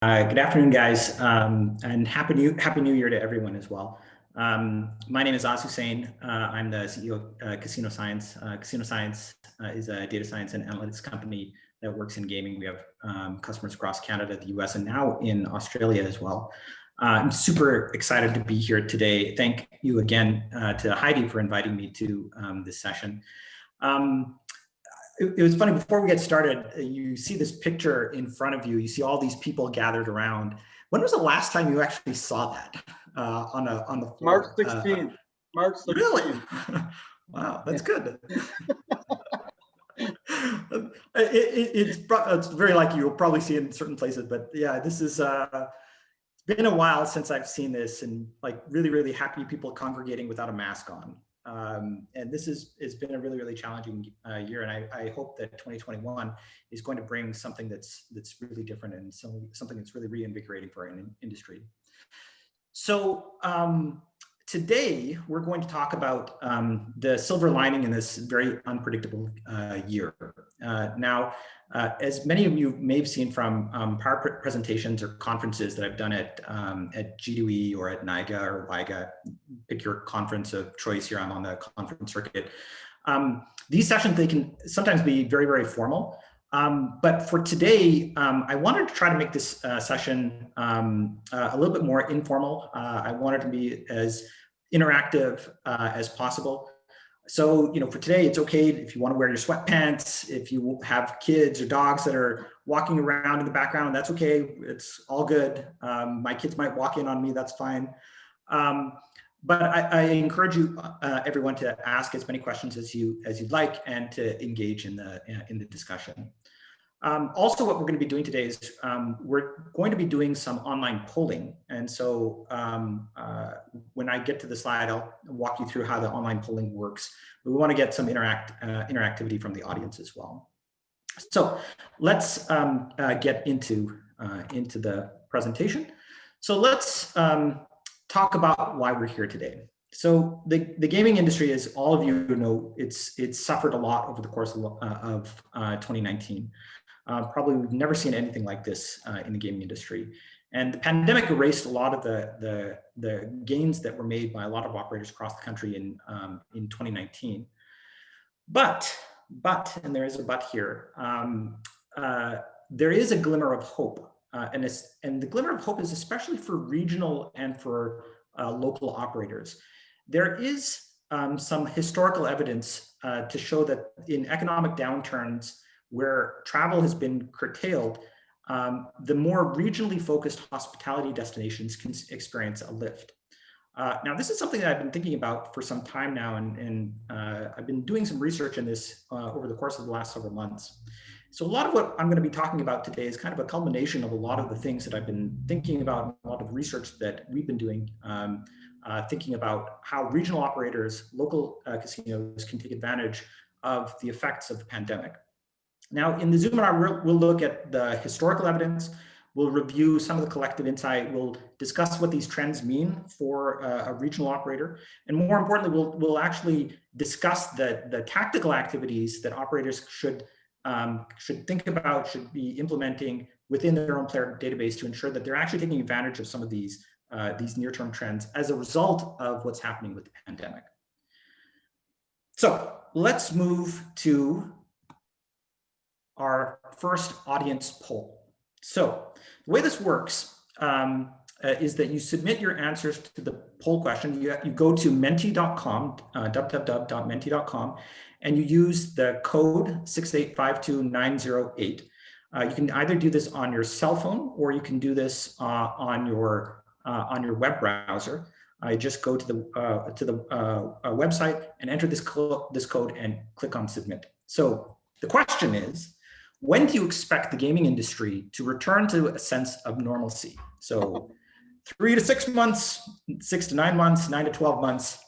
Good afternoon, guys, and Happy New Year to everyone as well. My name is Az Hussain. I'm the CEO of Casino Science. Casino Science is a data science and analytics company that works in gaming. We have customers across Canada, the US, and now in Australia as well. I'm super excited to be here today. Thank you again to Heidi for inviting me to this session. It was funny, before we get started, you see this picture in front of you, you see all these people gathered around. When was the last time you actually saw that on the floor? March 16th. March 16th. Really? Wow, that's good. It's very likely you'll probably see it in certain places, but yeah, this is, it's been a while since I've seen this, and like really happy people congregating without a mask on. And this has been a really challenging year, and I hope that 2021 is going to bring something that's really different and something that's really reinvigorating for our industry. So today we're going to talk about the silver lining in this very unpredictable year. Now, as many of you may have seen from prior presentations or conferences that I've done at G2E or at NIGA or WIGA, pick your conference of choice here, I'm on the conference circuit. These sessions, they can sometimes be very formal. But for today, I wanted to try to make this session a little bit more informal. I wanted to be as interactive as possible. So, for today, it's okay if you want to wear your sweatpants, if you have kids or dogs that are walking around in the background, that's okay. It's all good. My kids might walk in on me, that's fine. But I encourage you, everyone, to ask as many questions as you'd like and to engage in the discussion. Also, what we're going to be doing today is we're going to be doing some online polling. And so when I get to the slide, I'll walk you through how the online polling works. We want to get some interactivity from the audience as well. So let's get into the presentation. So let's talk about why we're here today. So the gaming industry, as all of you know, it's suffered a lot over the course of 2019. Probably we've never seen anything like this in the gaming industry. And the pandemic erased a lot of the gains that were made by a lot of operators across the country in 2019. But, and there is a but here, there is a glimmer of hope. And the glimmer of hope is especially for regional and for local operators. There is some historical evidence to show that in economic downturns where travel has been curtailed, the more regionally focused hospitality destinations can experience a lift. Now, this is something that I've been thinking about for some time now, and I've been doing some research in this over the course of the last several months. So a lot of what I'm going to be talking about today is kind of a culmination of a lot of the things that I've been thinking about, a lot of research that we've been doing, thinking about how regional operators, local casinos can take advantage of the effects of the pandemic. Now, in the Zoom webinar, we'll look at the historical evidence, we'll review some of the collective insight, we'll discuss what these trends mean for a regional operator, and more importantly, we'll actually discuss the tactical activities that operators should think about, should be implementing within their own player database to ensure that they're actually taking advantage of some of these near-term trends as a result of what's happening with the pandemic. So let's move to our first audience poll. So the way this works is that you submit your answers to the poll question. You go to menti.com, www.menti.com, and you use the code 6852908. You can either do this on your cell phone or you can do this on your web browser. I just go to the website and enter this code and click on submit. So the question is, when do you expect the gaming industry to return to a sense of normalcy? So 3 to 6 months, 6 to 9 months, 9 to 12 months,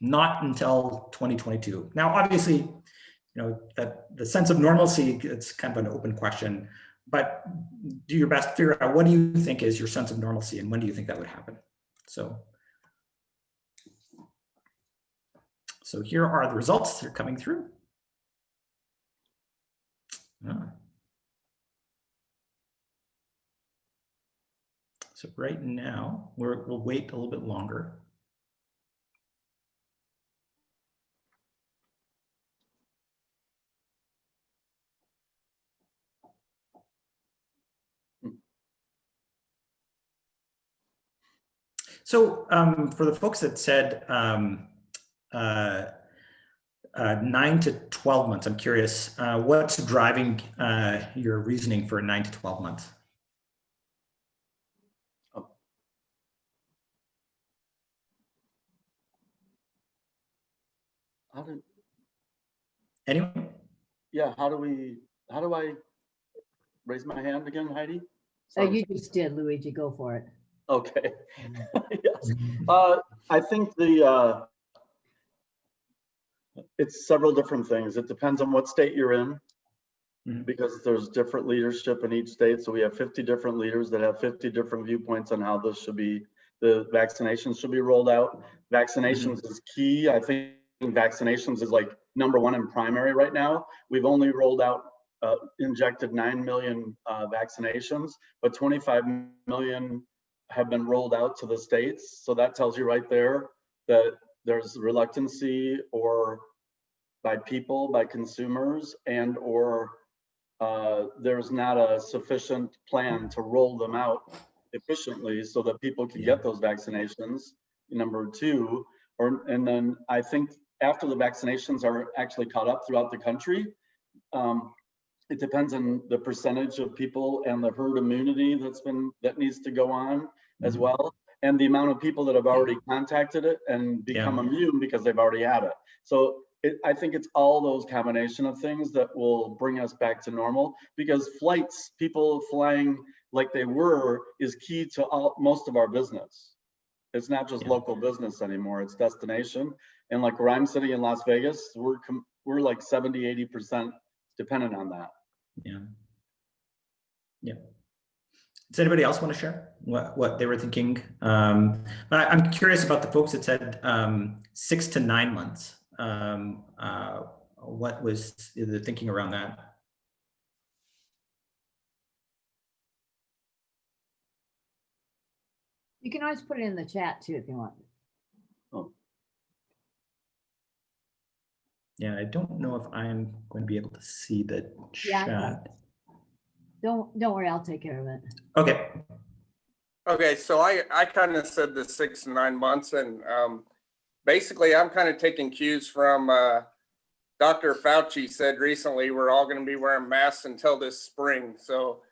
not until 2022. Now, obviously, that the sense of normalcy, it's kind of an open question, but do your best to figure out what do you think is your sense of normalcy and when do you think that would happen? So here are the results that are coming through. So right now, we'll wait a little bit longer. So for the folks that said 9 to 12 months, I'm curious, what's driving your reasoning for 9 to 12 months? Anyone? Yeah, how do I raise my hand again, Heidi? You just did, Luigi, go for it. Okay. Yes. I think it's several different things. It depends on what state you're in, because there's different leadership in each state. So we have 50 different leaders that have 50 different viewpoints on how the vaccinations should be rolled out. Vaccinations is key. I think vaccinations is like #1 in primary right now. We've only rolled out, injected 9 million vaccinations, but 25 million have been rolled out to the states. So that tells you right there that there's reluctancy or by people, by consumers, and or there's not a sufficient plan to roll them out efficiently so that people can get those vaccinations, #2. And then I think after the vaccinations are actually caught up throughout the country, it depends on the percentage of people and the herd immunity that needs to go on as well, and the amount of people that have already contacted it and become immune because they've already had it. So I think it's all those combination of things that will bring us back to normal, because flights, people flying like they were, is key to most of our business. It's not just local business anymore, it's destination. And like where I'm sitting in Las Vegas, we're like 70–80% dependent on that. Yeah. Does anybody else want to share what they were thinking? I'm curious about the folks that said 6 to 9 months. What was the thinking around that? You can always put it in the chat too if you want. Oh. Yeah, I don't know if I'm going to be able to see the chat. Don't worry, I'll take care of it. Okay. Okay, so I kind of said the 6 to 9 months, and basically I'm kind of taking cues from Dr. Fauci said recently we're all going to be wearing masks until this spring. So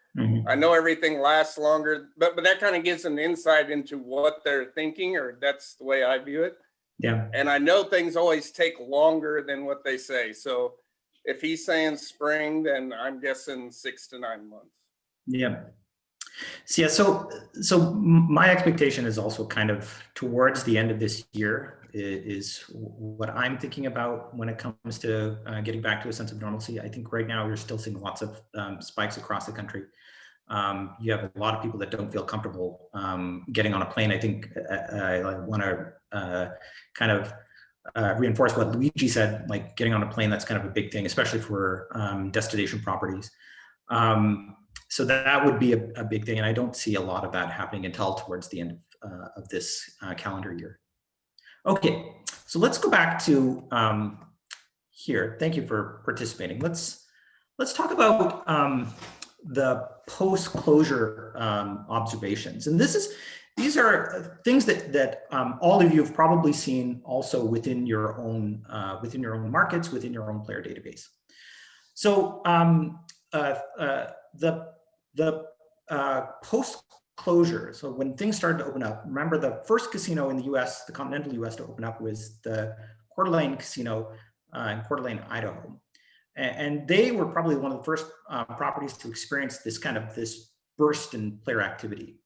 I know everything lasts longer, but that kind of gives an insight into what they're thinking, or that's the way I view it. Yeah. And I know things always take longer than what they say. So if he's saying spring, then I'm guessing 6 to 9 months. Yeah. So yeah, so my expectation is also kind of towards the end of this year is what I'm thinking about when it comes to getting back to a sense of normalcy. I think right now we're still seeing lots of spikes across the country. You have a lot of people that don't feel comfortable getting on a plane. I think I want to kind of reinforce what Luigi said, like getting on a plane, that's kind of a big thing, especially for destination properties. So that would be a big thing. And I don't see a lot of that happening until towards the end of this calendar year. Okay, so let's go back to here. Thank you for participating. Let's talk about the post-closure observations. And these are things that all of you have probably seen also within your own markets, within your own player database. So the post-closure, so when things started to open up, remember the first casino in the US, the continental US to open up was the Coeur d'Alene Casino in Coeur d'Alene, Idaho. And they were probably one of the first properties to experience this burst in player activity.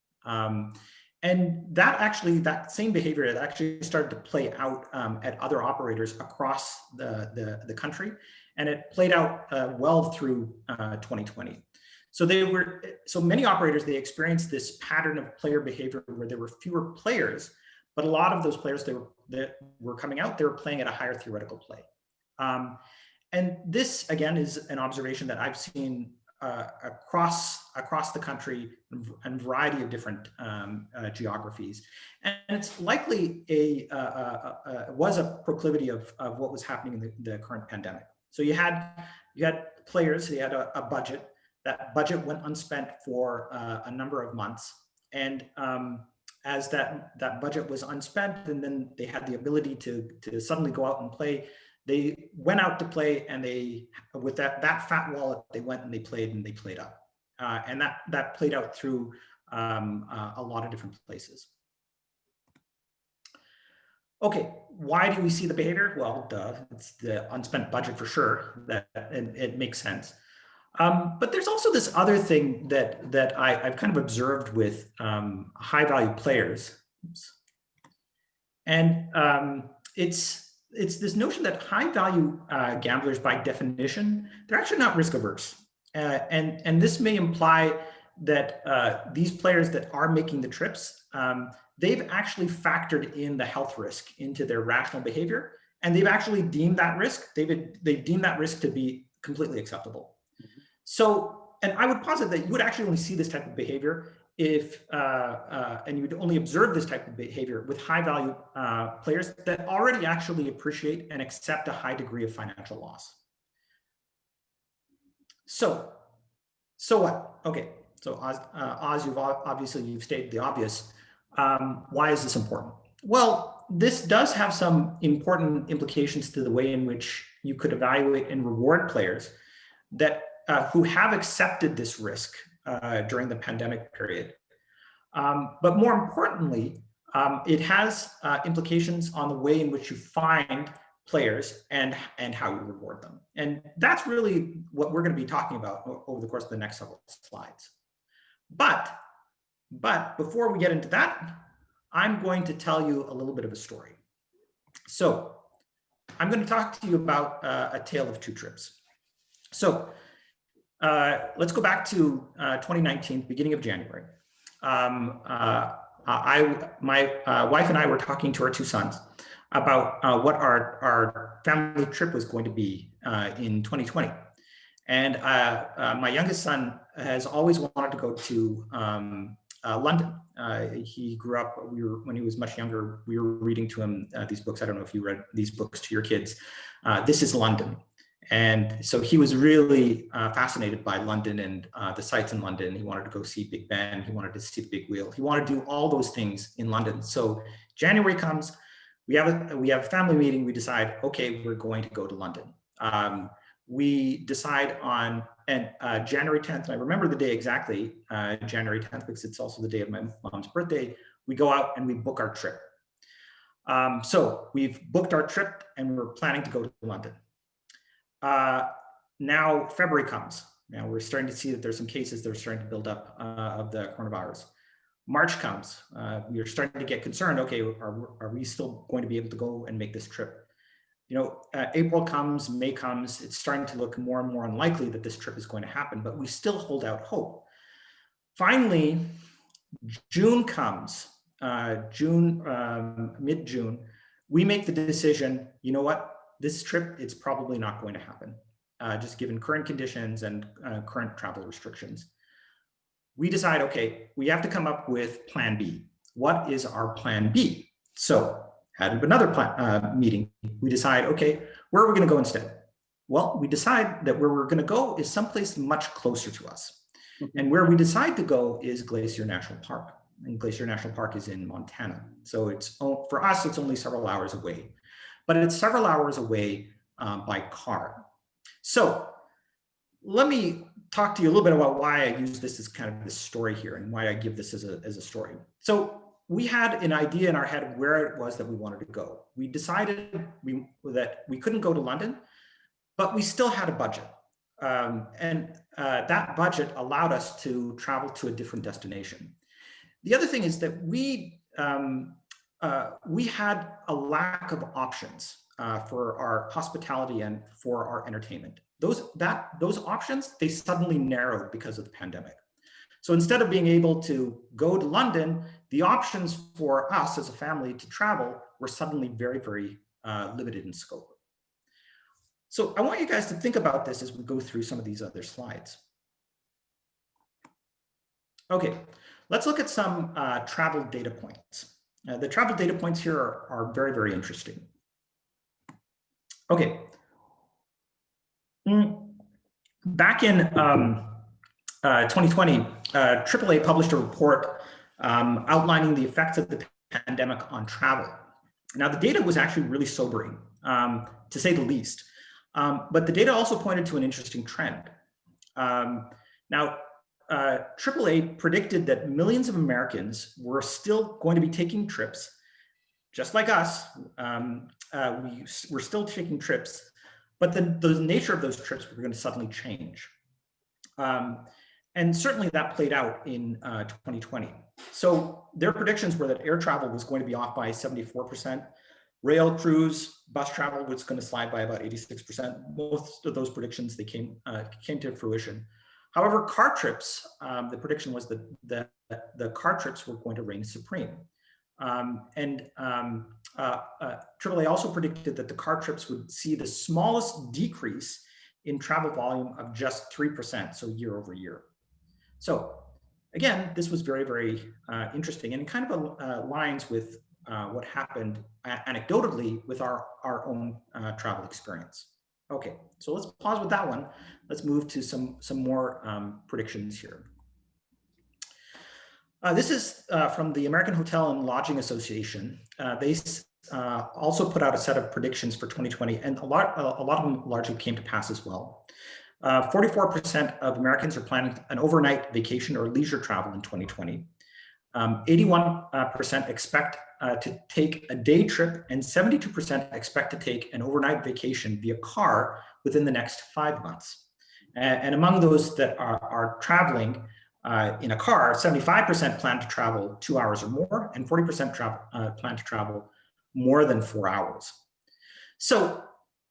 And that same behavior had actually started to play out at other operators across the country. And it played out well through 2020. So many operators, they experienced this pattern of player behavior where there were fewer players, but a lot of those players that were coming out, they were playing at a higher theoretical play. And this, again, is an observation that I've seen across the country and variety of different geographies. And it's likely was a proclivity of what was happening in the current pandemic. So you had players, you had a budget. That budget went unspent for a number of months. And as that budget was unspent, and then they had the ability to suddenly go out and play, they went out to play, and they, with that fat wallet, they went and they played up. And that played out through a lot of different places. Okay, why do we see the behavior? Well, it's the unspent budget for sure, that it makes sense. But there's also this other thing that I've kind of observed with high value players. Oops. And it's this notion that high value gamblers, by definition, they're actually not risk averse. And this may imply that these players that are making the trips, they've actually factored in the health risk into their rational behavior, and they've actually deemed that risk, they've deemed that risk to be completely acceptable. So, and I would posit that you would actually only see this type of behavior if, and you would only observe this type of behavior with high value players that already actually appreciate and accept a high degree of financial loss. So what? Okay, so Oz, you've stated the obvious. Why is this important? Well, this does have some important implications to the way in which you could evaluate and reward players that who have accepted this risk during the pandemic period. But more importantly, it has implications on the way in which you find players and how you reward them. And that's really what we're going to be talking about over the course of the next several slides. But before we get into that, I'm going to tell you a little bit of a story. So I'm going to talk to you about a tale of two trips. So let's go back to 2019, beginning of January. My wife and I were talking to our two sons about what our family trip was going to be in 2020. And my youngest son has always wanted to go to London. He grew up, when he was much younger, we were reading to him these books. I don't know if you read these books to your kids. This is London. And so he was really fascinated by London and the sights in London. He wanted to go see Big Ben. He wanted to see the Big Wheel. He wanted to do all those things in London. So January comes, we have a family meeting. We decide, okay, we're going to go to London. We decide on January 10th, and I remember the day exactly, January 10th, because it's also the day of my mom's birthday. We go out and we book our trip. So we've booked our trip and we're planning to go to London. Now February comes. Now we're starting to see that there's some cases that are starting to build up of the coronavirus. March comes. We are starting to get concerned. Okay, are we still going to be able to go and make this trip? You know, April comes, May comes. It's starting to look more and more unlikely that this trip is going to happen, but we still hold out hope. Finally, June comes. Mid-June, we make the decision. You know what? This trip, it's probably not going to happen, just given current conditions and current travel restrictions. We decide, okay, we have to come up with plan B. What is our plan B? So at another meeting, we decide, okay, where are we going to go instead? Well, we decide that where we're going to go is someplace much closer to us. And where we decide to go is Glacier National Park. And Glacier National Park is in Montana. So it's, for us, it's only several hours away. But it's several hours away by car. So let me talk to you a little bit about why I use this as kind of this story here and why I give this as a story. So we had an idea in our head where it was that we wanted to go. We decided that we couldn't go to London, but we still had a budget. That budget allowed us to travel to a different destination. The other thing is that we had a lack of options for our hospitality and for our entertainment. Those options, they suddenly narrowed because of the pandemic. So instead of being able to go to London, the options for us as a family to travel were suddenly very, very limited in scope. So I want you guys to think about this as we go through some of these other slides. Okay, let's look at some travel data points. The travel data points here are very, very interesting. Okay. Back in 2020, AAA published a report outlining the effects of the pandemic on travel. Now, the data was actually really sobering, to say the least. But the data also pointed to an interesting trend. Now, AAA predicted that millions of Americans were still going to be taking trips, just like us. We're still taking trips, but the nature of those trips were going to suddenly change. And certainly that played out in 2020. So their predictions were that air travel was going to be off by 74%. Rail, cruise, bus travel was going to slide by about 86%. Most of those predictions, they came to fruition. However, car trips, the prediction was that the car trips were going to reign supreme. AAA also predicted that the car trips would see the smallest decrease in travel volume of just 3%, so year over year. So again, this was very, very interesting, and it kind of aligns with what happened anecdotally with our own travel experience. Okay, so let's pause with that one. Let's move to some more predictions here. This is from the American Hotel and Lodging Association. They also put out a set of predictions for 2020, and a lot of them largely came to pass as well. 44% of Americans are planning an overnight vacation or leisure travel in 2020. 81% expect to take a day trip, and 72% expect to take an overnight vacation via car within the next 5 months. And among those that are traveling in a car, 75% plan to travel 2 hours or more, and 40% plan to travel more than 4 hours. So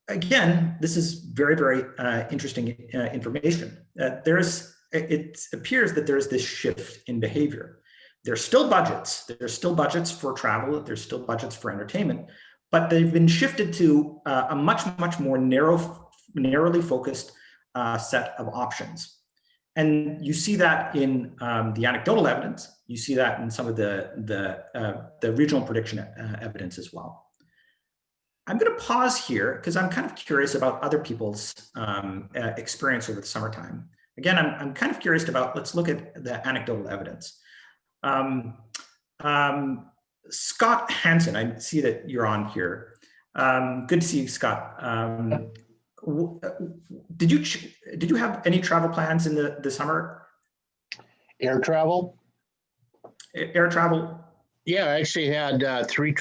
again, this is very, very interesting information. It appears that there's this shift in behavior. There's still budgets. There's still budgets for travel. There's still budgets for entertainment, but they've been shifted to a much, much more narrowly focused set of options. And you see that in the anecdotal evidence. You see that in some of the regional prediction evidence as well. I'm going to pause here because I'm kind of curious about other people's experience over the summertime. Again, I'm kind of curious about, let's look at the anecdotal evidence. Scott Hansen, I see that you're on here. Good to see you, Scott. Did you have any travel plans in the summer? Air travel? Air travel? Yeah, I actually had three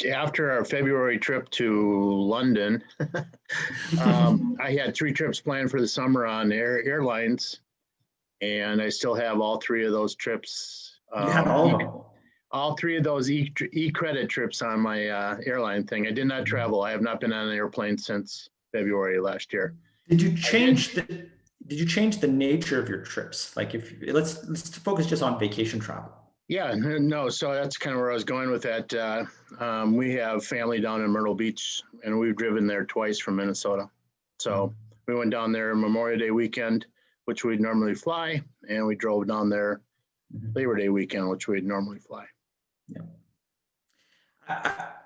after our February trip to London. I had 3 trips planned for the summer on airlines, and I still have all 3 of those trips. You have all of them? All 3 of those e-credit trips on my airline thing. I did not travel. I have not been on an airplane since February last year. Did you change the nature of your trips? Like, if let's focus just on vacation travel. Yeah, no. So that's kind of where I was going with that. We have family down in Myrtle Beach, and we've driven there twice from Minnesota. So we went down there Memorial Day weekend, which we'd normally fly, and we drove down there Labor Day weekend, which we'd normally fly. Yeah.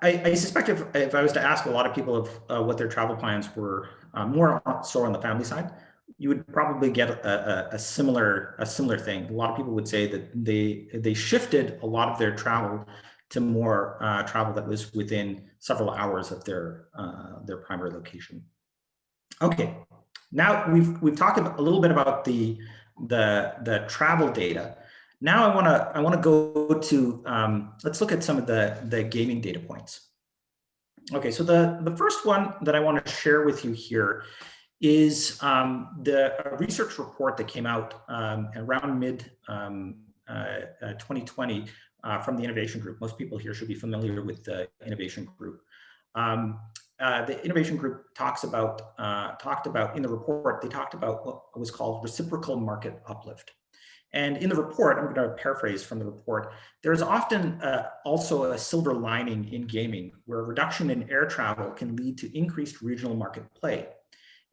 I suspect if I was to ask a lot of people of what their travel plans were, more so on the family side, you would probably get a similar thing. A lot of people would say that they shifted a lot of their travel to more travel that was within several hours of their primary location. Okay, now we've talked a little bit about the travel data. Now I want to go to let's look at some of the gaming data points. Okay, so the first one that I want to share with you here is the research report that came out around mid 2020 from the Innovation Group. Most people here should be familiar with the Innovation Group. The Innovation Group talked about in the report, they talked about what was called reciprocal market uplift. And in the report, I'm going to paraphrase from the report, there's often also a silver lining in gaming, where a reduction in air travel can lead to increased regional market play.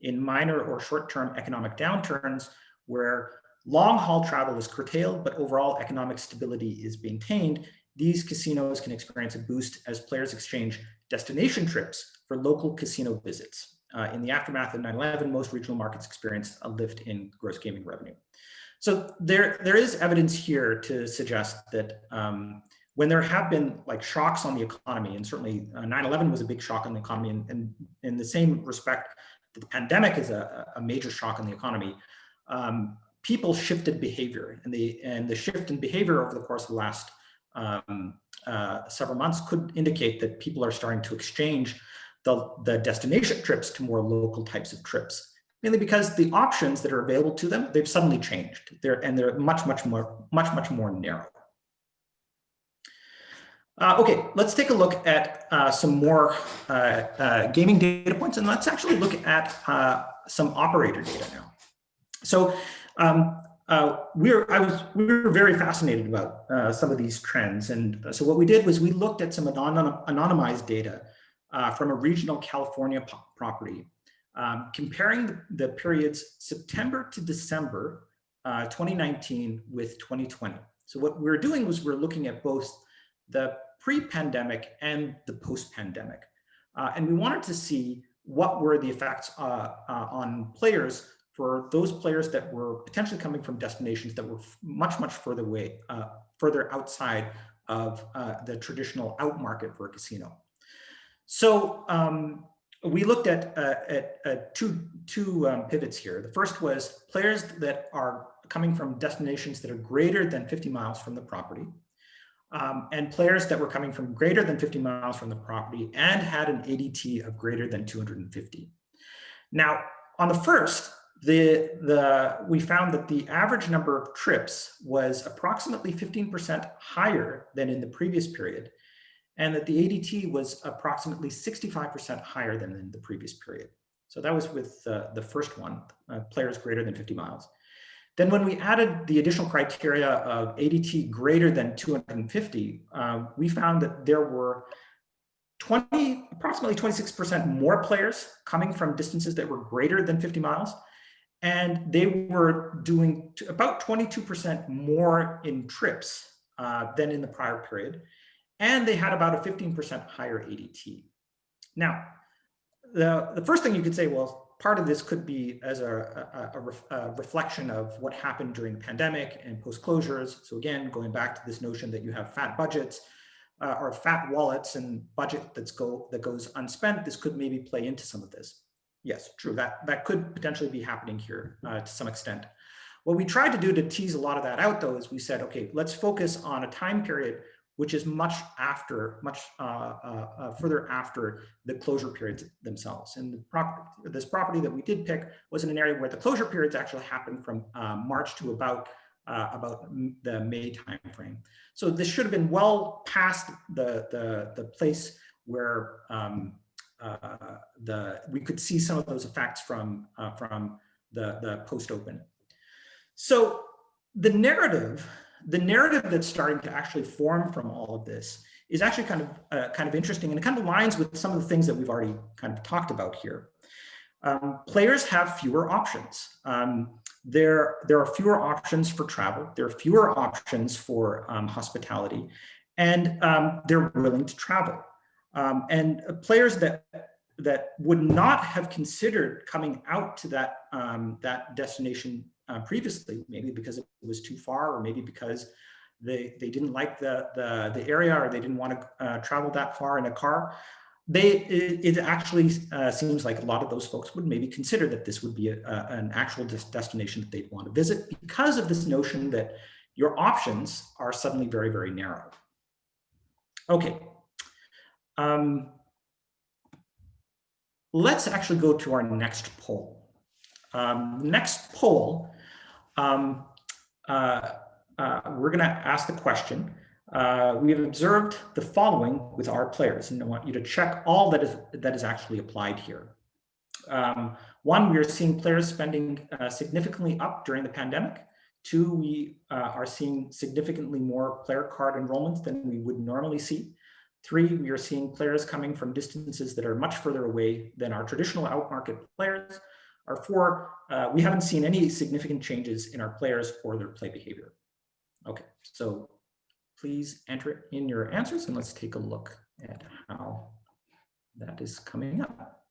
In minor or short-term economic downturns, where long haul travel is curtailed, but overall economic stability is maintained, these casinos can experience a boost as players exchange destination trips for local casino visits. In the aftermath of 9/11, most regional markets experienced a lift in gross gaming revenue. So there is evidence here to suggest that when there have been like shocks on the economy, and certainly 9/11 was a big shock on the economy, and in the same respect, the pandemic is a major shock on the economy. People shifted behavior, and the shift in behavior over the course of the last several months could indicate that people are starting to exchange the destination trips to more local types of trips, mainly because the options that are available to them, they've suddenly changed. They're much more narrow. Okay, let's take a look at some more gaming data points, and let's actually look at some operator data now. So we were very fascinated about some of these trends, and so what we did was we looked at some anonymized data from a regional California property, comparing the periods September to December 2019 with 2020. So what we're doing was we're looking at both the pre-pandemic and the post-pandemic, and we wanted to see what were the effects on players for those players that were potentially coming from destinations that were much further away, further outside of the traditional out market for a casino. So we looked at two pivots here. The first was players that are coming from destinations that are greater than 50 miles from the property, and players that were coming from greater than 50 miles from the property and had an ADT of greater than 250. Now, on the first, we found that the average number of trips was approximately 15% higher than in the previous period, and that the ADT was approximately 65% higher than in the previous period. So that was with the first one, players greater than 50 miles. Then when we added the additional criteria of ADT greater than 250, we found that there were approximately 26% more players coming from distances that were greater than 50 miles. And they were doing about 22% more in trips than in the prior period. And they had about a 15% higher ADT. Now, the first thing you could say, well, part of this could be as a reflection of what happened during the pandemic and post-closures. So again, going back to this notion that you have fat budgets or fat wallets and budget that goes unspent, this could maybe play into some of this. Yes, true, that could potentially be happening here to some extent. What we tried to do to tease a lot of that out, though, is we said, okay, let's focus on a time period which is much further after the closure periods themselves. And this property that we did pick was in an area where the closure periods actually happened from March to about the May timeframe. So this should have been well past the place where we could see some of those effects from the post-open. So the narrative that's starting to actually form from all of this is actually kind of interesting, and it kind of aligns with some of the things that we've already kind of talked about here. Players have fewer options. There are fewer options for travel. There are fewer options for hospitality, and they're willing to travel. And players that would not have considered coming out to that destination previously, maybe because it was too far, or maybe because they didn't like the area, or they didn't want to travel that far in a car. It actually seems like a lot of those folks would maybe consider that this would be an actual destination that they'd want to visit, because of this notion that your options are suddenly very, very narrow. Okay. Let's actually go to our next poll. Next poll, we're going to ask the question. We have observed the following with our players, and I want you to check all that is actually applied here. One, we are seeing players spending significantly up during the pandemic. Two, we are seeing significantly more player card enrollments than we would normally see. Three, we are seeing players coming from distances that are much further away than our traditional outmarket players. are 4, we haven't seen any significant changes in our players or their play behavior. Okay, so please enter in your answers and let's take a look at how that is coming up.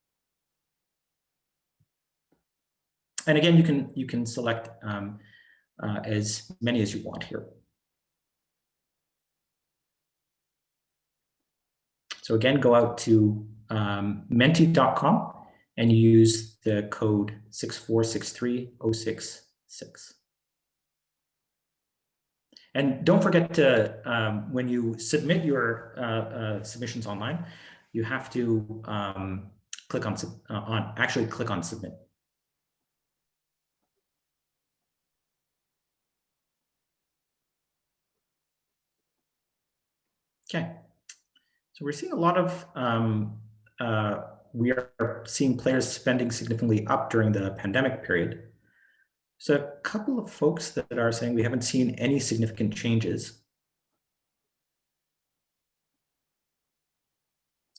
And again, you can select as many as you want here. So again, go out to menti.com and use the code 6463066. And don't forget to, when you submit your submissions online, you have to click on submit. Okay, so we're seeing a lot of, we are seeing players spending significantly up during the pandemic period. So a couple of folks that are saying we haven't seen any significant changes.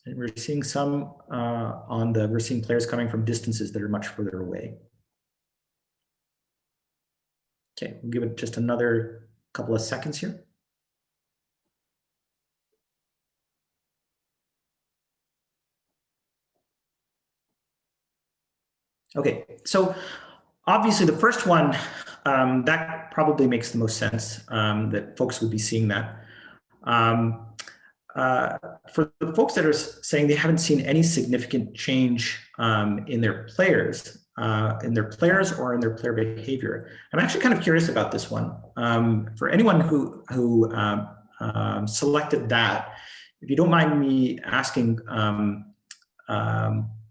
And we're seeing some we're seeing players coming from distances that are much further away. Okay, we'll give it just another couple of seconds here. Okay, so obviously the first one, that probably makes the most sense, that folks would be seeing that. For the folks that are saying they haven't seen any significant change in their players or in their player behavior, I'm actually kind of curious about this one. For anyone who selected that, if you don't mind me asking,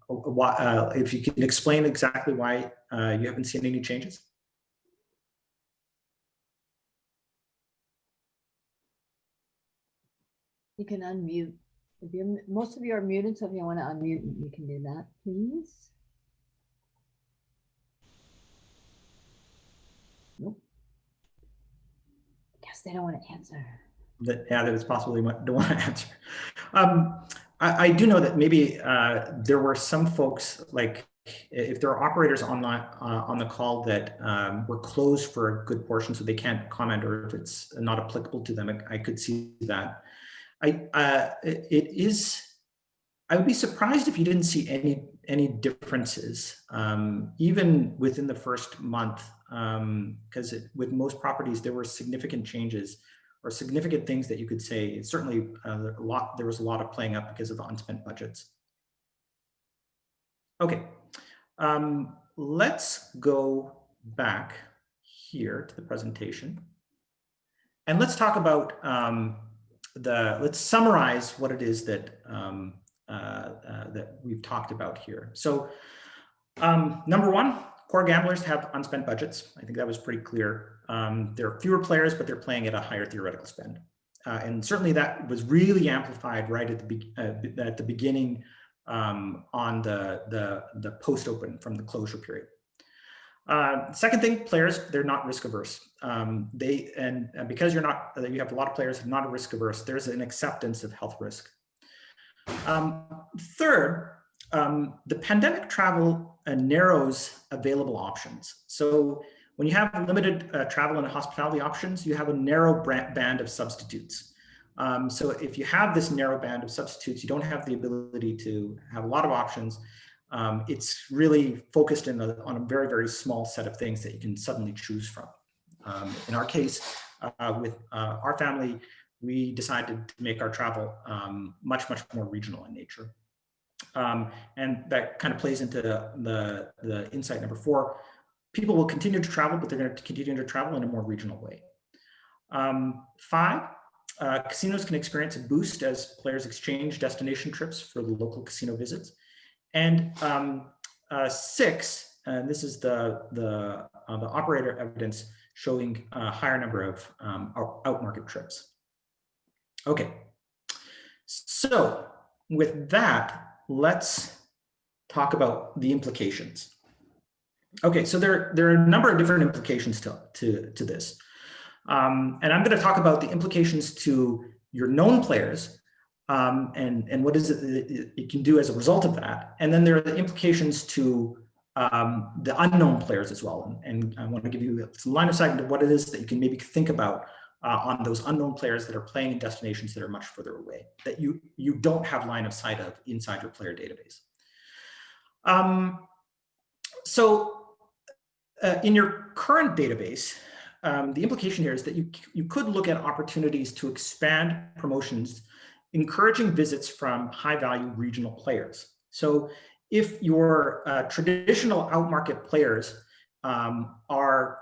if you can explain exactly why you haven't seen any changes? You can unmute. If you're, most of you are muted, so if you want to unmute, you can do that, please. Nope. Guess they don't want to answer. That it's possible they don't want to answer. I do know that maybe there were some folks, like if there are operators online on the call that were closed for a good portion, so they can't comment, or if it's not applicable to them, I could see that. I would be surprised if you didn't see any differences, even within the first month, because with most properties there were significant changes or significant things that you could say. Certainly, there was a lot of playing up because of the unspent budgets. Okay, let's go back here to the presentation, and let's talk about let's summarize what it is that that we've talked about here. So, number one, core gamblers have unspent budgets. I think that was pretty clear. There are fewer players, but they're playing at a higher theoretical spend. And certainly that was really amplified right at the beginning on the post-open from the closure period. Second thing, players, they're not risk averse. And because you have a lot of players who are not risk averse, there's an acceptance of health risk. Third, the pandemic travel narrows available options. So when you have limited travel and hospitality options, you have a narrow band of substitutes. So if you have this narrow band of substitutes, you don't have the ability to have a lot of options. It's really focused on a very, very small set of things that you can suddenly choose from. In our case, with our family, we decided to make our travel much, much more regional in nature. And that kind of plays into the insight number 4. People will continue to travel, but they're going to continue to travel in a more regional way. 5, casinos can experience a boost as players exchange destination trips for the local casino visits. And 6, and this is the operator evidence showing a higher number of out-market trips. Okay, so with that, let's talk about the implications. Okay, so there are a number of different implications to this. And I'm going to talk about the implications to your known players and what is it can do as a result of that. And then there are the implications to the unknown players as well. And I want to give you some line of sight into what it is that you can maybe think about on those unknown players that are playing in destinations that are much further away, that you don't have line of sight of inside your player database. In your current database, the implication here is that you could look at opportunities to expand promotions, encouraging visits from high-value regional players. So if your traditional outmarket players are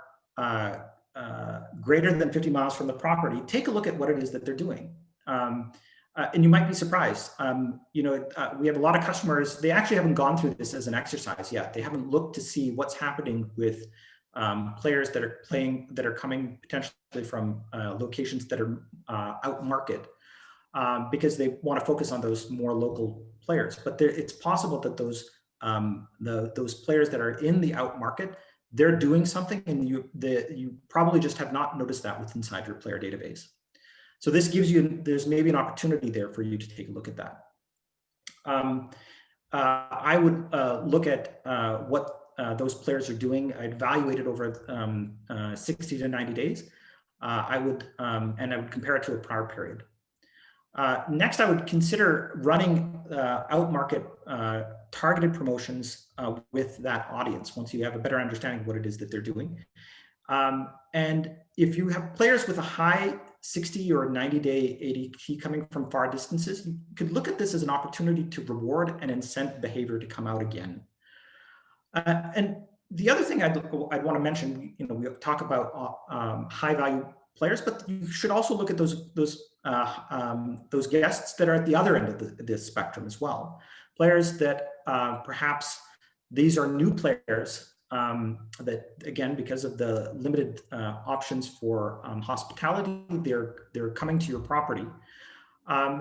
greater than 50 miles from the property, take a look at what it is that they're doing. And you might be surprised. We have a lot of customers, they actually haven't gone through this as an exercise yet. They haven't looked to see what's happening with players that are coming potentially from locations that are out market, because they want to focus on those more local players. But it's possible that those players that are in the out market, they're doing something, and you probably just have not noticed that inside your player database. So this gives you, there's maybe an opportunity there for you to take a look at that. I would look at what those players are doing. I'd evaluate it over 60 to 90 days. I would compare it to a prior period. Next, I would consider running out-market targeted promotions with that audience once you have a better understanding of what it is that they're doing. And if you have players with a high 60 or 90-day ADT coming from far distances, you could look at this as an opportunity to reward and incent behavior to come out again. And the other thing I'd want to mention, we talk about high-value players, but you should also look at those guests that are at the other end of the spectrum as well. Players that perhaps these are new players that, again, because of the limited options for hospitality, they're coming to your property.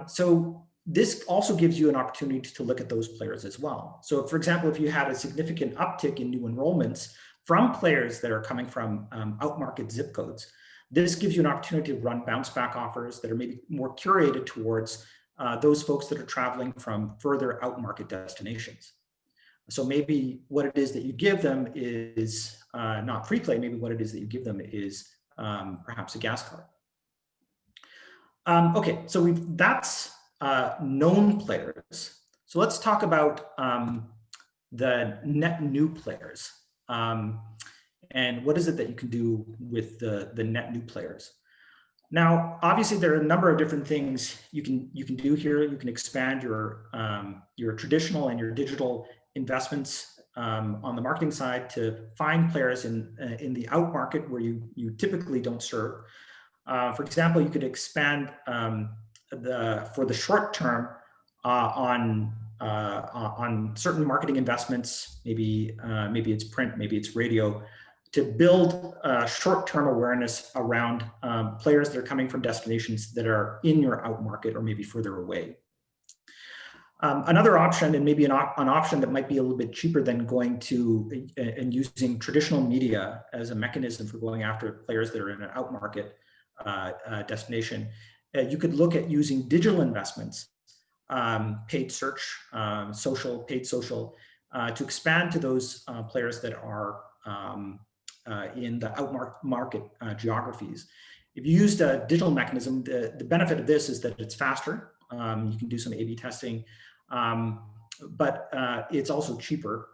So this also gives you an opportunity to look at those players as well. So for example, if you had a significant uptick in new enrollments from players that are coming from out-market zip codes, this gives you an opportunity to run bounce back offers that are maybe more curated towards those folks that are traveling from further out-market destinations. So maybe what it is that you give them is not free play, maybe what it is that you give them is perhaps a gas card. Okay, so that's known players. So let's talk about the net new players. And what is it that you can do with the net new players? Now, obviously, there are a number of different things you can do here. You can expand your traditional and your digital investments on the marketing side to find players in the out market where you typically don't serve. For example, you could expand for the short term on certain marketing investments. Maybe it's print, maybe it's radio, to build short-term awareness around players that are coming from destinations that are in your out market or maybe further away. Another option, and maybe an option that might be a little bit cheaper than going to and using traditional media as a mechanism for going after players that are in an out market destination, you could look at using digital investments, paid search, paid social, to expand to those players that are in the out market geographies. If you used a digital mechanism, the benefit of this is that it's faster. You can do some A/B testing, but it's also cheaper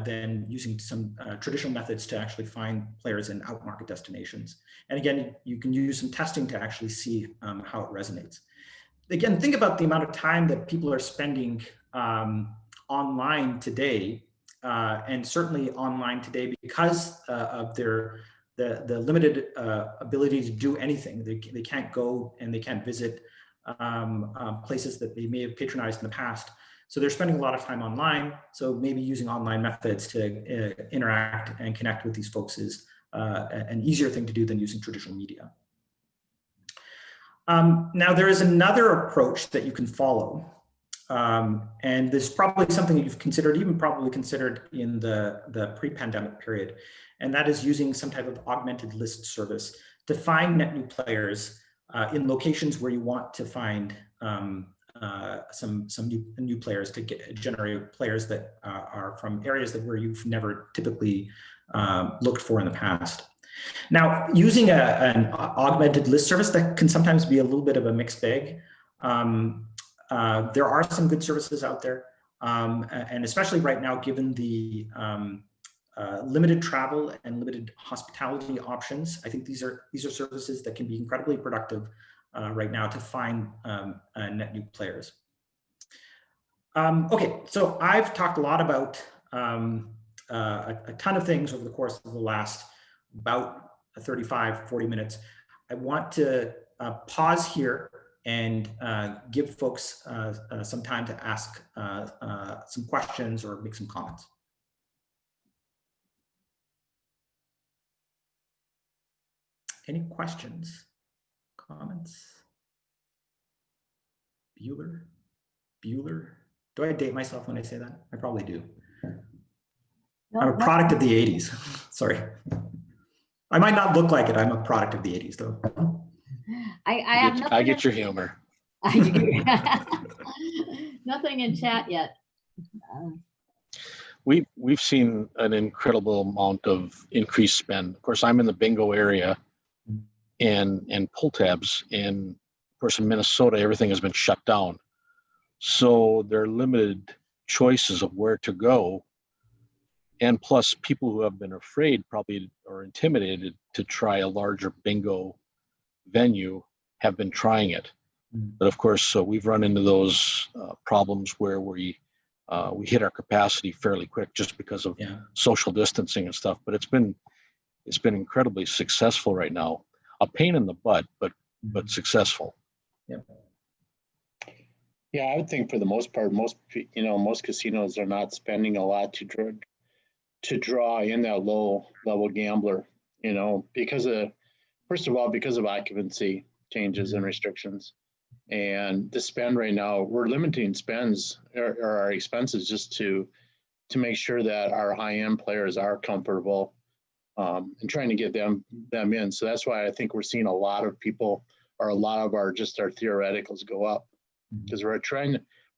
than using some traditional methods to actually find players in out market destinations. And again, you can use some testing to actually see how it resonates. Again, think about the amount of time that people are spending online today, and certainly online today because of the limited ability to do anything. They can't go and they can't visit places that they may have patronized in the past. So they're spending a lot of time online. So maybe using online methods to interact and connect with these folks is an easier thing to do than using traditional media. Now, there is another approach that you can follow. And this is probably something that you've considered, even probably considered in the pre-pandemic period. And that is using some type of augmented list service to find net new players in locations where you want to find some new players to generate players that are from areas that where you've never typically looked for in the past. Now, using an augmented list service, that can sometimes be a little bit of a mixed bag. There are some good services out there, and especially right now, given the limited travel and limited hospitality options, I think these are services that can be incredibly productive right now to find net new players. Okay, so I've talked a lot about a ton of things over the course of the last about 35-40 minutes. I want to pause here and give folks some time to ask some questions or make some comments. Any questions, comments? Bueller? Do I date myself when I say that? I probably do. I'm a product of the 80s. Sorry. I might not look like it. I'm a product of the 80s though. I get your humor. Nothing in chat yet. We've seen an incredible amount of increased spend. Of course, I'm in the bingo area and pull tabs, and of course in Minnesota everything has been shut down. So there are limited choices of where to go. And plus people who have been afraid probably or intimidated to try a larger bingo venue have been trying it. But of course, so we've run into those problems where we hit our capacity fairly quick just because of social distancing and stuff. But it's been incredibly successful right now. A pain in the butt, but successful. Yep. Yeah, I would think for the most part, most casinos are not spending a lot to draw in that low level gambler, because of occupancy changes and restrictions. And the spend right now, we're limiting spends or our expenses just to make sure that our high-end players are comfortable and trying to get them in. So that's why I think we're seeing a lot of people or a lot of our theoreticals go up, because we're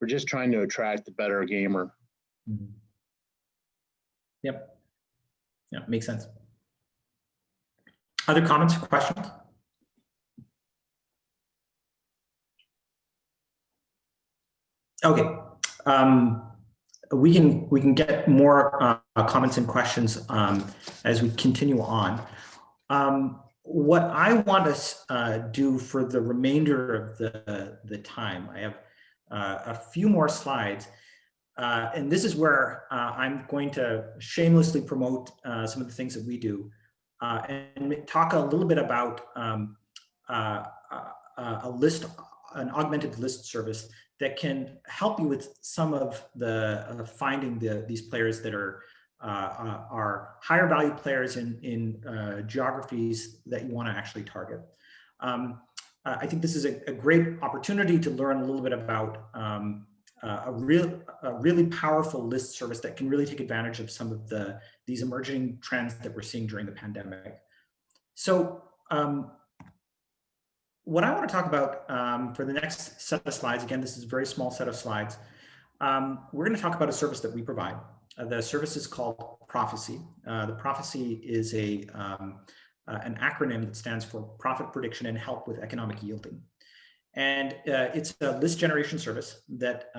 just trying to attract the better gamer. Yep. Yeah, makes sense. Other comments or questions? Okay. We can get more comments and questions as we continue on. What I want to do for the remainder of the time, I have a few more slides, and this is where I'm going to shamelessly promote some of the things that we do and talk a little bit about an augmented list service that can help you with some of the finding these players that are higher value players in geographies that you want to actually target. I think this is a great opportunity to learn a little bit about a really powerful list service that can really take advantage of some of these emerging trends that we're seeing during the pandemic. So what I want to talk about for the next set of slides, again, this is a very small set of slides. We're going to talk about a service that we provide. The service is called Prophecy. The Prophecy is an acronym that stands for Profit Prediction and Help with Economic Yielding. And it's a list generation service that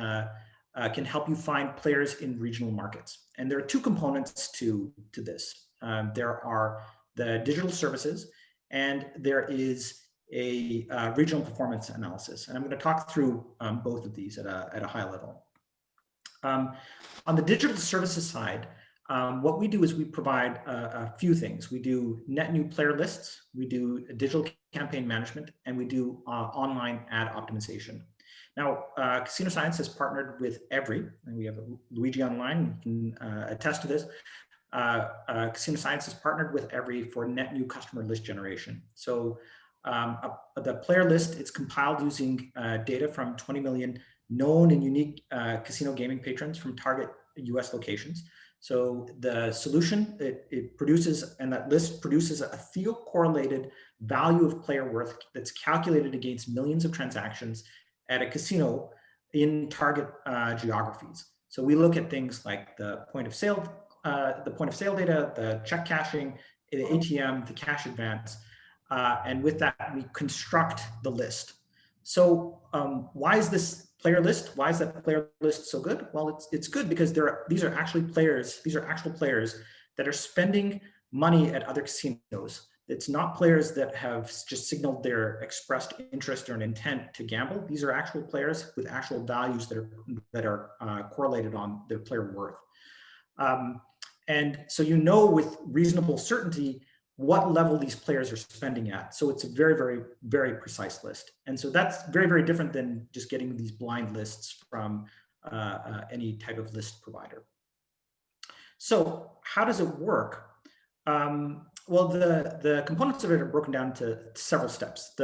can help you find players in regional markets. And there are two components to this. There are the digital services, and there is a regional performance analysis. And I'm going to talk through both of these at a high level. On the digital services side, what we do is we provide a few things. We do net new player lists, we do digital campaign management, and we do online ad optimization. Now, Casino Science has partnered with Every, and we have Luigi online, you can attest to this. Casino Science has partnered with Every for net new customer list generation. So the player list, it's compiled using data from 20 million known and unique casino gaming patrons from target US locations. So the solution, it produces, and that list produces a field correlated value of player worth that's calculated against millions of transactions at a casino in target geographies. So we look at things like the point of sale data, the check cashing, the ATM, the cash advance, and with that we construct the list. So why is this player list? Why is that player list so good? Well, it's good because these are actual players that are spending money at other casinos. It's not players that have just signaled their expressed interest or an intent to gamble. These are actual players with actual values that are correlated on their player worth. And so you know with reasonable certainty what level these players are spending at. So it's a very, very, very precise list. And so that's very, very different than just getting these blind lists from any type of list provider. So how does it work? Well, the components of it are broken down to several steps.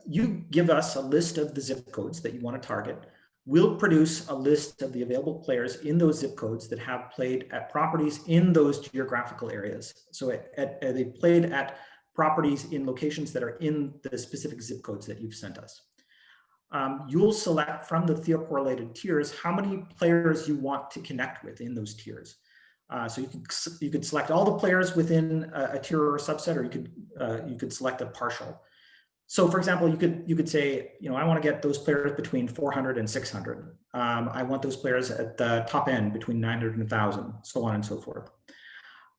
You give us a list of the zip codes that you want to target. We'll produce a list of the available players in those zip codes that have played at properties in those geographical areas. So they played at properties in locations that are in the specific zip codes that you've sent us. You'll select from the theocorrelated tiers how many players you want to connect with in those tiers. So you could select all the players within a tier or a subset, or you could select a partial. So for example, you could say, I want to get those players between 400 and 600. I want those players at the top end between 900 and 1,000, so on and so forth.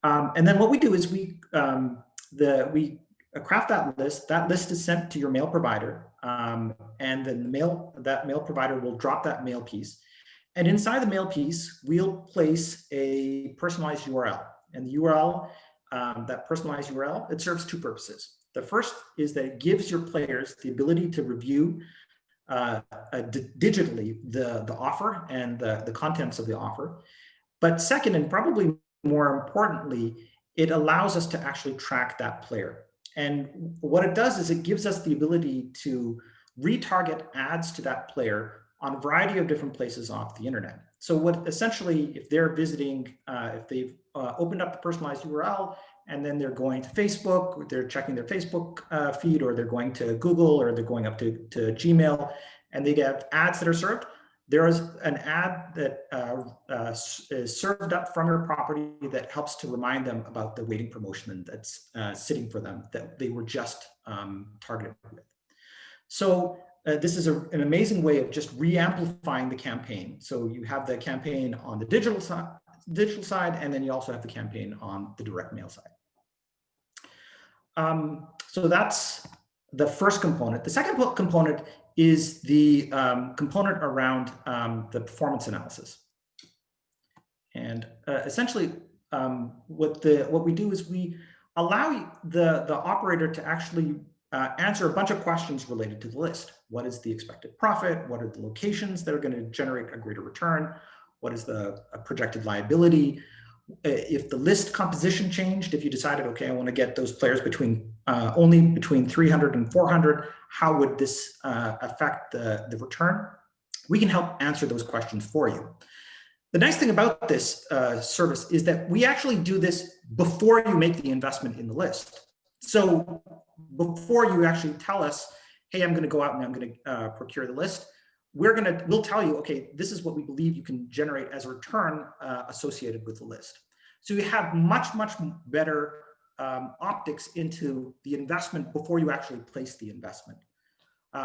And then what we do is we craft that list. That list is sent to your mail provider, and then that mail provider will drop that mail piece. And inside the mail piece, we'll place a personalized URL. And the URL, that personalized URL, it serves two purposes. The first is that it gives your players the ability to review digitally the offer and the contents of the offer. But second, and probably more importantly, it allows us to actually track that player. And what it does is it gives us the ability to retarget ads to that player on a variety of different places off the internet. So what essentially, if they're visiting, if they've opened up the personalized URL and then they're going to Facebook, or they're checking their Facebook feed, or they're going to Google, or they're going up to Gmail, and they get ads that are served, there is an ad that is served up from your property that helps to remind them about the waiting promotion that's sitting for them that they were just targeted with. So this is an amazing way of just re-amplifying the campaign. So you have the campaign on the digital side, and then you also have the campaign on the direct mail side. So that's the first component. The second component is the component around the performance analysis. And essentially, what we do is we allow the operator to actually answer a bunch of questions related to the list. What is the expected profit? What are the locations that are going to generate a greater return? What is the projected liability? If the list composition changed, if you decided, okay, I want to get those players only between 300 and 400, how would this affect the return? We can help answer those questions for you. The nice thing about this service is that we actually do this before you make the investment in the list. So before you actually tell us, hey, I'm going to go out and I'm going to procure the list, we'll tell you, okay, this is what we believe you can generate as a return associated with the list. So you have much, much better optics into the investment before you actually place the investment.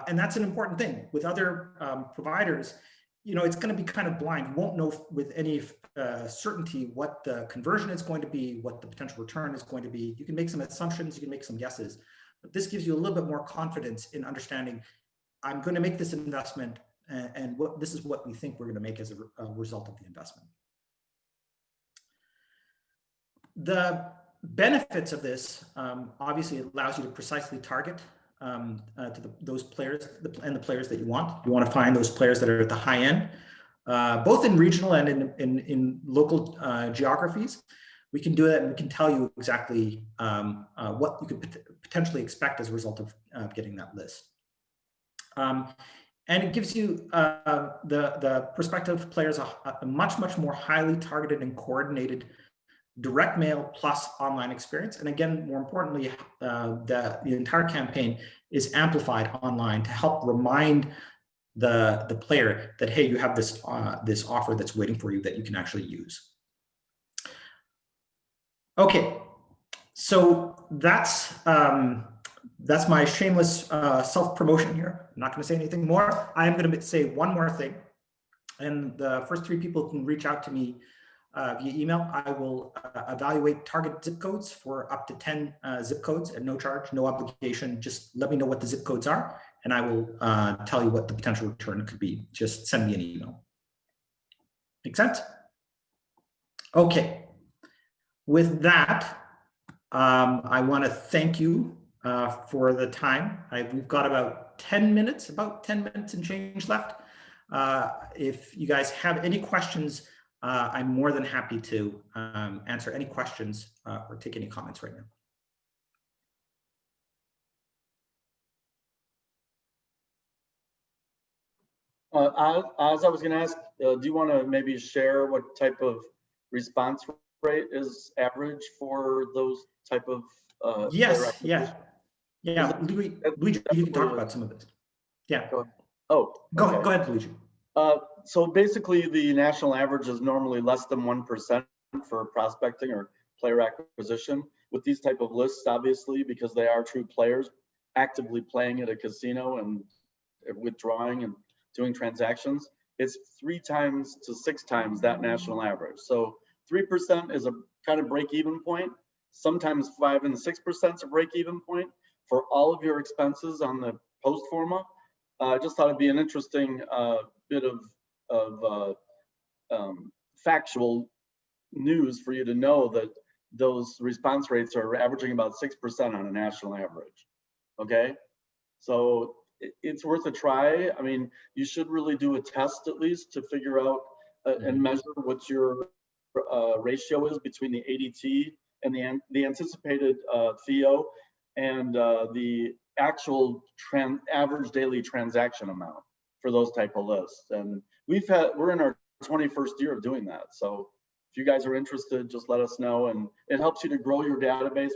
And that's an important thing. With other providers, it's going to be kind of blind. You won't know with any certainty what the conversion is going to be, what the potential return is going to be. You can make some assumptions, you can make some guesses, but this gives you a little bit more confidence in understanding, I'm going to make this investment, and this is what we think we're going to make as a result of the investment. The benefits of this, obviously, it allows you to precisely target those players and the players that you want. You want to find those players that are at the high end, both in regional and in local geographies. We can do that, and we can tell you exactly what you could potentially expect as a result of getting that list. And it gives you the prospective players a much, much more highly targeted and coordinated direct mail plus online experience. And again, more importantly, the entire campaign is amplified online to help remind the player that, hey, you have this this offer that's waiting for you that you can actually use. Okay, so that's my shameless self-promotion here. I'm not going to say anything more. I am going to say one more thing, and the first 3 people can reach out to me via email. I will evaluate target zip codes for up to 10 zip codes at no charge, no obligation. Just let me know what the zip codes are, and I will tell you what the potential return could be. Just send me an email. Make sense? Okay. With that, I want to thank you for the time. We've got about 10 minutes and change left. If you guys have any questions, I'm more than happy to answer any questions or take any comments right now. As I was going to ask, do you want to maybe share what type of response rate is average for those type of yes, yeah. Luigi, you can talk about some of this. Yeah. Go ahead. Oh, go okay. Go ahead, Luigi. So basically, the national average is normally less than 1% for prospecting or player acquisition. With these type of lists, obviously, because they are true players actively playing at a casino and withdrawing and doing transactions, it's 3 times to 6 times that national average. So 3% is a kind of break-even point. Sometimes 5 and 6% is a break-even point for all of your expenses on the post forma. I just thought it'd be an interesting bit of factual news for you to know that those response rates are averaging about 6% on a national average. Okay, so it's worth a try. I mean, you should really do a test at least to figure out and measure what your ratio is between the ADT and the anticipated THEO and the actual average daily transaction amount for those type of lists. And we're in our 21st year of doing that. So if you guys are interested, just let us know, and it helps you to grow your database